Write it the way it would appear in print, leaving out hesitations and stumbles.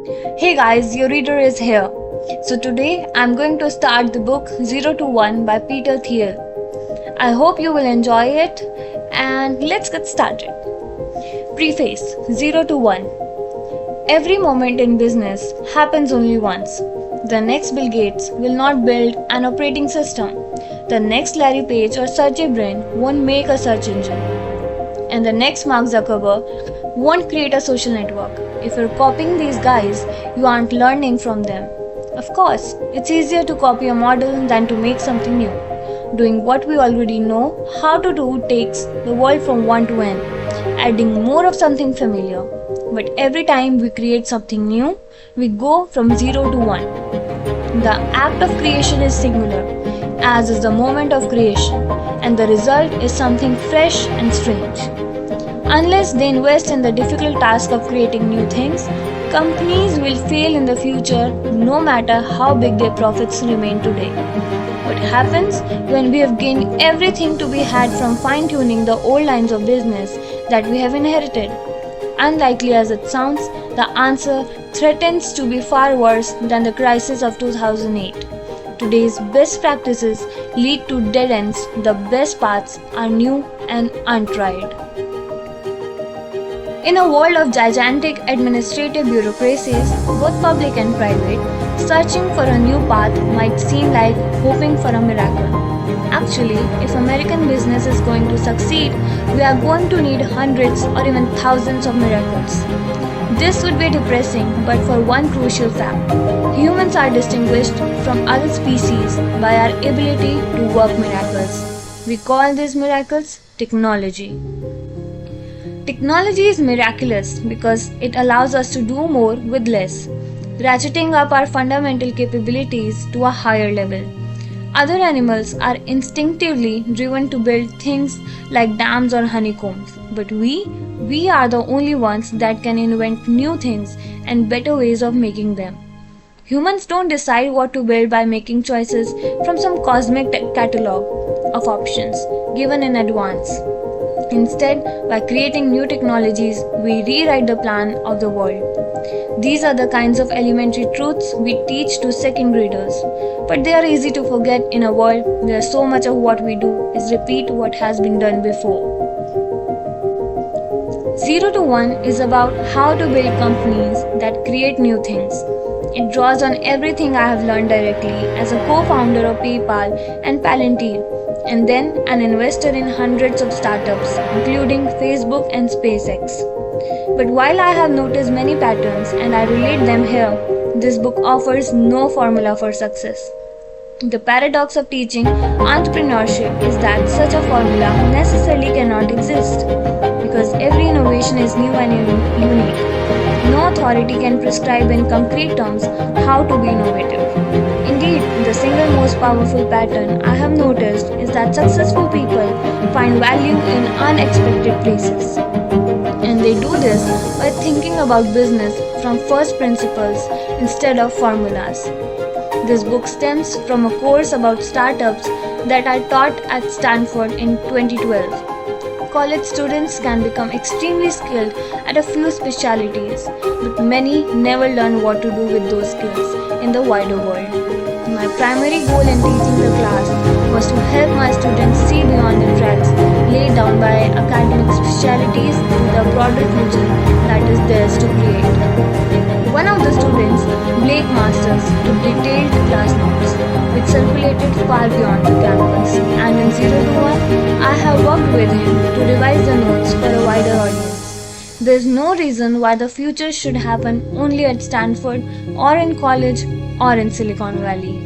Hey guys, your reader is here. So today I'm going to start the book 0 to 1 by Peter Thiel. I hope you will enjoy it and let's get started. Preface 0 to 1. Every moment in business happens only once. The next Bill Gates will not build an operating system. The next Larry Page or Sergey Brin won't make a search engine. And the next Mark Zuckerberg won't create a social network. If you're copying these guys, you aren't learning from them. Of course, it's easier to copy a model than to make something new. Doing what we already know how to do takes the world from 1 to n, adding more of something familiar. But every time we create something new, we go from 0 to 1. The act of creation is singular, as is the moment of creation, and the result is something fresh and strange. Unless they invest in the difficult task of creating new things, companies will fail in the future no matter how big their profits remain today. What happens when we have gained everything to be had from fine-tuning the old lines of business that we have inherited? Unlikely as it sounds, the answer threatens to be far worse than the crisis of 2008. Today's best practices lead to dead ends. The best paths are new and untried. In a world of gigantic administrative bureaucracies, both public and private, searching for a new path might seem like hoping for a miracle. Actually, if American business is going to succeed, we are going to need hundreds or even thousands of miracles. This would be depressing, but for one crucial fact, humans are distinguished from other species by our ability to work miracles. We call these miracles technology. Technology is miraculous because it allows us to do more with less, ratcheting up our fundamental capabilities to a higher level. Other animals are instinctively driven to build things like dams or honeycombs, but we are the only ones that can invent new things and better ways of making them. Humans don't decide what to build by making choices from some cosmic catalog of options given in advance. Instead, by creating new technologies, we rewrite the plan of the world. These are the kinds of elementary truths we teach to second graders, but they are easy to forget in a world where so much of what we do is repeat what has been done before. 0 to 1 is about how to build companies that create new things. It draws on everything I have learned directly as a co-founder of PayPal and Palantir, and then an investor in hundreds of startups, including Facebook and SpaceX. But while I have noticed many patterns and I relate them here, this book offers no formula for success. The paradox of teaching entrepreneurship is that such a formula necessarily cannot exist, because every innovation is new and unique. No authority can prescribe in concrete terms how to be innovative. Indeed, the single most powerful pattern I have noticed is that successful people find value in unexpected places. And they do this by thinking about business from first principles instead of formulas. This book stems from a course about startups that I taught at Stanford in 2012. College students can become extremely skilled at a few specialties, but many never learn what to do with those skills in the wider world. My primary goal in teaching the class was to help my students see beyond the tracks laid down by academic specialties to the broader future that is theirs to create. One of the students, Blake Masters, took detailed class notes, which circulated far beyond the campus, and in 0 to 1, I have worked with him to revise the notes for a wider audience. There is no reason why the future should happen only at Stanford or in college or in Silicon Valley.